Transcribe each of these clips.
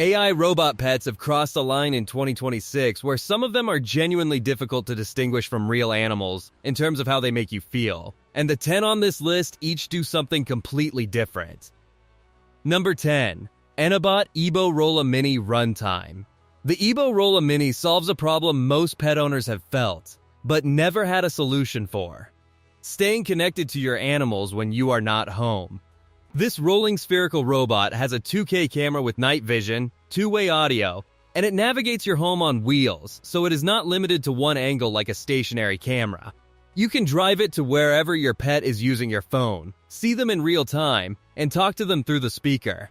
AI robot pets have crossed a line in 2026 where some of them are genuinely difficult to distinguish from real animals in terms of how they make you feel. And the 10 on this list each do something completely different. Number 10. Enabot Ebo Rolla Mini Runtime. The Ebo Rolla Mini solves a problem most pet owners have felt, but never had a solution for: staying connected to your animals when you are not home. This rolling spherical robot has a 2K camera with night vision, two-way audio, and it navigates your home on wheels, so it is not limited to one angle like a stationary camera. You can drive it to wherever your pet is using your phone, see them in real time, and talk to them through the speaker.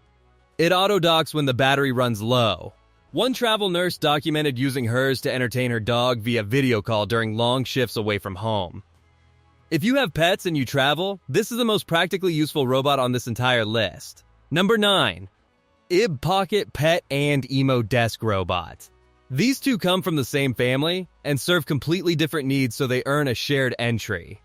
It auto-docks when the battery runs low. One travel nurse documented using hers to entertain her dog via video call during long shifts away from home. If you have pets and you travel, this is the most practically useful robot on this entire list. Number 9. Ib Pocket Pet and Emo Desk Robot. These two come from the same family and serve completely different needs, so they earn a shared entry.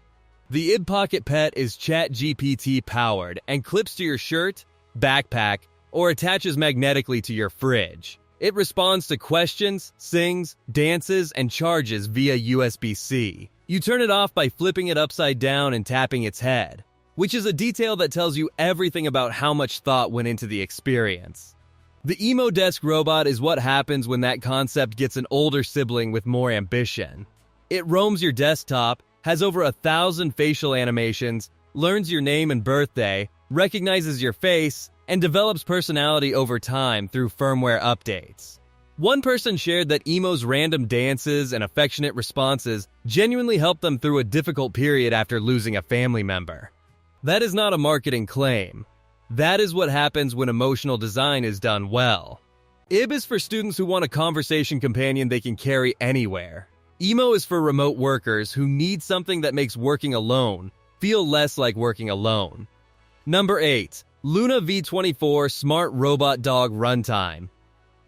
The Ib Pocket Pet is ChatGPT-powered and clips to your shirt, backpack, or attaches magnetically to your fridge. It responds to questions, sings, dances, and charges via USB-C. You turn it off by flipping it upside down and tapping its head, which is a detail that tells you everything about how much thought went into the experience. The Emo Desk Robot is what happens when that concept gets an older sibling with more ambition. It roams your desktop, has over 1,000 facial animations, learns your name and birthday, recognizes your face, and develops personality over time through firmware updates. One person shared that Emo's random dances and affectionate responses genuinely helped them through a difficult period after losing a family member. That is not a marketing claim. That is what happens when emotional design is done well. Ib is for students who want a conversation companion they can carry anywhere. Emo is for remote workers who need something that makes working alone feel less like working alone. Number 8. Luna V24 Smart Robot Dog Runtime.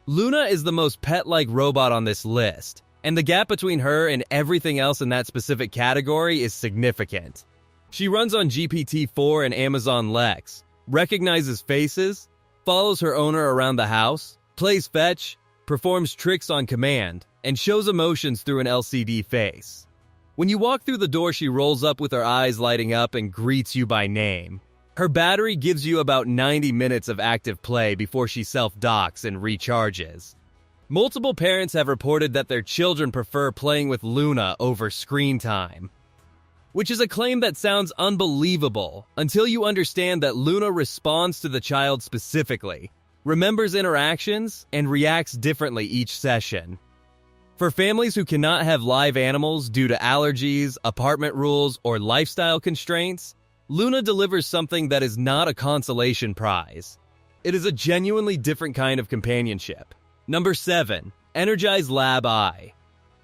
Luna is the most pet-like robot on this list, and the gap between her and everything else in that specific category is significant. She runs on GPT-4 and Amazon Lex, recognizes faces, follows her owner around the house, plays fetch, performs tricks on command, and shows emotions through an LCD face. When you walk through the door, she rolls up with her eyes lighting up and greets you by name. Her battery gives you about 90 minutes of active play before she self-docks and recharges. Multiple parents have reported that their children prefer playing with Luna over screen time, which is a claim that sounds unbelievable until you understand that Luna responds to the child specifically, remembers interactions, and reacts differently each session. For families who cannot have live animals due to allergies, apartment rules, or lifestyle constraints, Luna delivers something that is not a consolation prize. It is a genuinely different kind of companionship. Number 7. Energize Lab Eye.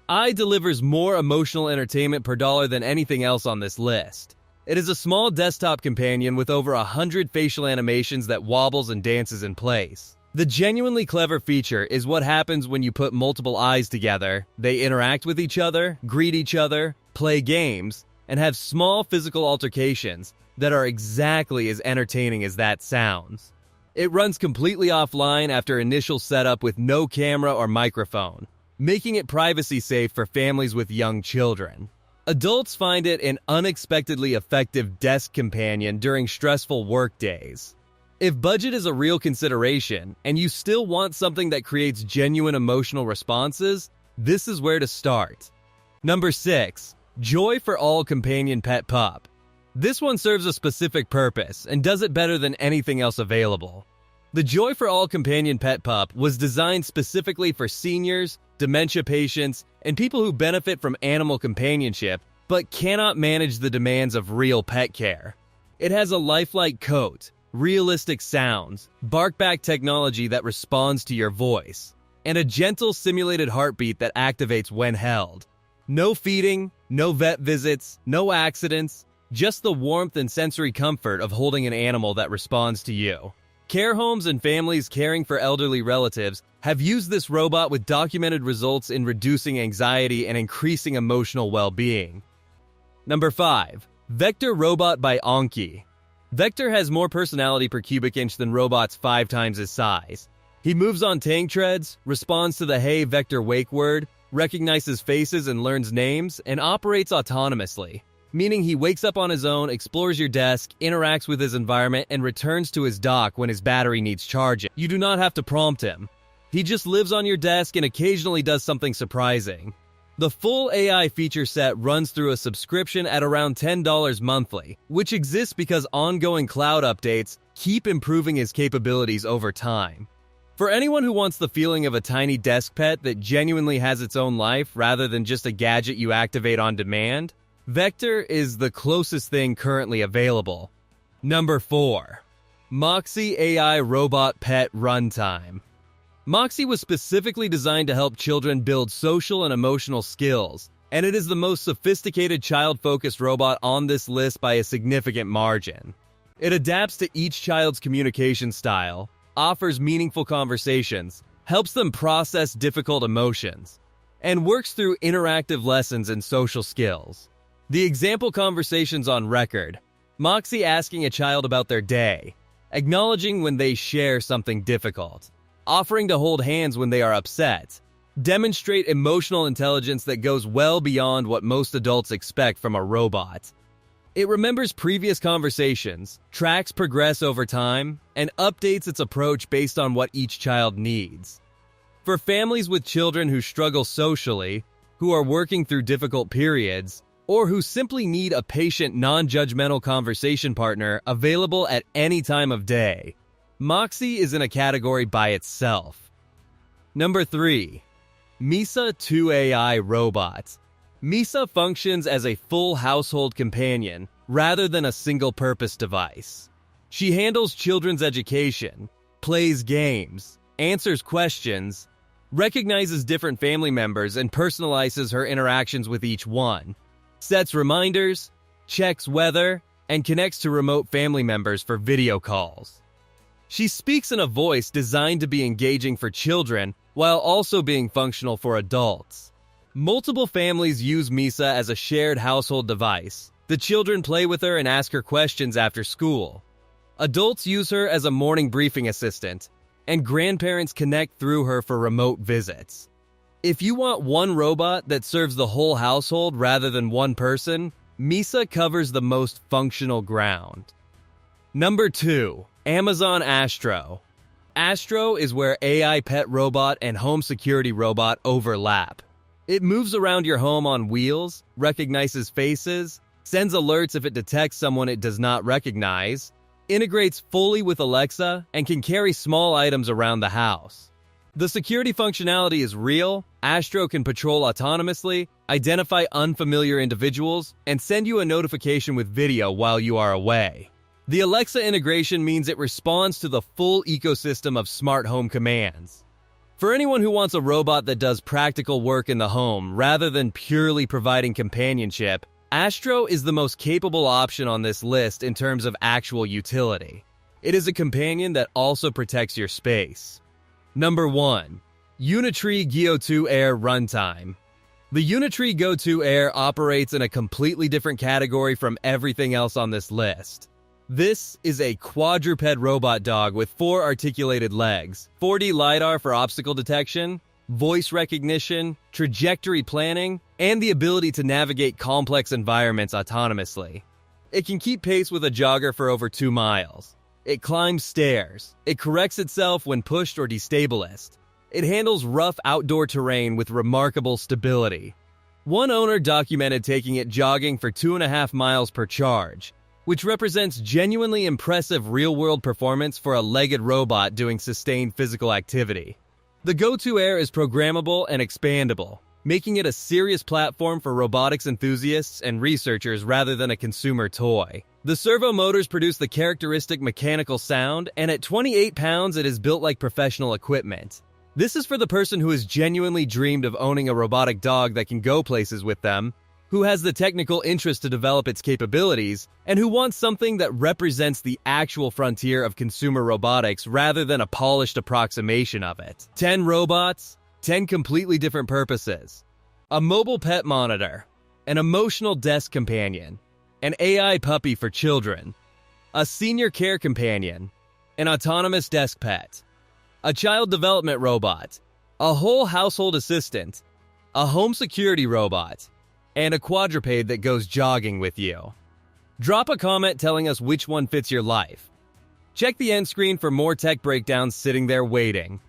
Eye delivers more emotional entertainment per dollar than anything else on this list. It is a small desktop companion with over 100 facial animations that wobbles and dances in place. The genuinely clever feature is what happens when you put multiple eyes together. They interact with each other, greet each other, play games, and have small physical altercations that are exactly as entertaining as that sounds. It runs completely offline after initial setup with no camera or microphone, making it privacy safe for families with young children. Adults find it an unexpectedly effective desk companion during stressful work days. If budget is a real consideration and you still want something that creates genuine emotional responses, this is where to start. Number 6. Joy for All Companion Pet Pup. This one serves a specific purpose and does it better than anything else available. The Joy for All Companion Pet Pup was designed specifically for seniors, dementia patients, and people who benefit from animal companionship but cannot manage the demands of real pet care. It has a lifelike coat, realistic sounds, bark-back technology that responds to your voice, and a gentle simulated heartbeat that activates when held. No feeding, no vet visits, no accidents, just the warmth and sensory comfort of holding an animal that responds to you. Care homes and families caring for elderly relatives have used this robot with documented results in reducing anxiety and increasing emotional well-being. Number 5. Vector Robot by Anki. Vector has more personality per cubic inch than robots 5 times his size. He moves on tank treads, responds to the hey vector wake word, recognizes faces and learns names, and operates autonomously, meaning he wakes up on his own, explores your desk, interacts with his environment, and returns to his dock when his battery needs charging. You do not have to prompt him. He just lives on your desk and occasionally does something surprising. The full AI feature set runs through a subscription at around $10 monthly, which exists because ongoing cloud updates keep improving his capabilities over time. For anyone who wants the feeling of a tiny desk pet that genuinely has its own life rather than just a gadget you activate on demand, Vector is the closest thing currently available. Number 4. Moxie AI Robot Pet Runtime. Moxie was specifically designed to help children build social and emotional skills, and it is the most sophisticated child-focused robot on this list by a significant margin. It adapts to each child's communication style, offers meaningful conversations, helps them process difficult emotions, and works through interactive lessons and social skills. The example conversations on record: Moxie asking a child about their day, acknowledging when they share something difficult, offering to hold hands when they are upset, demonstrate emotional intelligence that goes well beyond what most adults expect from a robot. It remembers previous conversations, tracks progress over time, and updates its approach based on what each child needs. For families with children who struggle socially, who are working through difficult periods, or who simply need a patient, non-judgmental conversation partner available at any time of day, Moxie is in a category by itself. Number 3. Misa 2 AI Robot. Misa functions as a full household companion rather than a single-purpose device. She handles children's education, plays games, answers questions, recognizes different family members and personalizes her interactions with each one, sets reminders, checks weather, and connects to remote family members for video calls. She speaks in a voice designed to be engaging for children while also being functional for adults. Multiple families use Misa as a shared household device. The children play with her and ask her questions after school. Adults use her as a morning briefing assistant, and grandparents connect through her for remote visits. If you want one robot that serves the whole household rather than one person, Misa covers the most functional ground. Number 2. Amazon Astro. Astro is where AI pet robot and home security robot overlap. It moves around your home on wheels, recognizes faces, sends alerts if it detects someone it does not recognize, integrates fully with Alexa, and can carry small items around the house. The security functionality is real. Astro can patrol autonomously, identify unfamiliar individuals, and send you a notification with video while you are away. The Alexa integration means it responds to the full ecosystem of smart home commands. For anyone who wants a robot that does practical work in the home rather than purely providing companionship, Astro is the most capable option on this list in terms of actual utility. It is a companion that also protects your space. Number 1. Unitree Go 2 Air Runtime. The Unitree Go 2 Air operates in a completely different category from everything else on this list. This is a quadruped robot dog with 4 articulated legs, 4D LiDAR for obstacle detection, voice recognition, trajectory planning, and the ability to navigate complex environments autonomously. It can keep pace with a jogger for over 2 miles. It climbs stairs. It corrects itself when pushed or destabilized. It handles rough outdoor terrain with remarkable stability. One owner documented taking it jogging for 2.5 miles per charge, which represents genuinely impressive real-world performance for a legged robot doing sustained physical activity. The Go 2 Air is programmable and expandable, making it a serious platform for robotics enthusiasts and researchers rather than a consumer toy. The servo motors produce the characteristic mechanical sound, and at 28 pounds it is built like professional equipment. This is for the person who has genuinely dreamed of owning a robotic dog that can go places with them, who has the technical interest to develop its capabilities, and who wants something that represents the actual frontier of consumer robotics rather than a polished approximation of it. 10 robots, 10 completely different purposes. A mobile pet monitor, an emotional desk companion, an AI puppy for children, a senior care companion, an autonomous desk pet, a child development robot, a whole household assistant, a home security robot, and a quadruped that goes jogging with you. Drop a comment telling us which one fits your life. Check the end screen for more tech breakdowns sitting there waiting.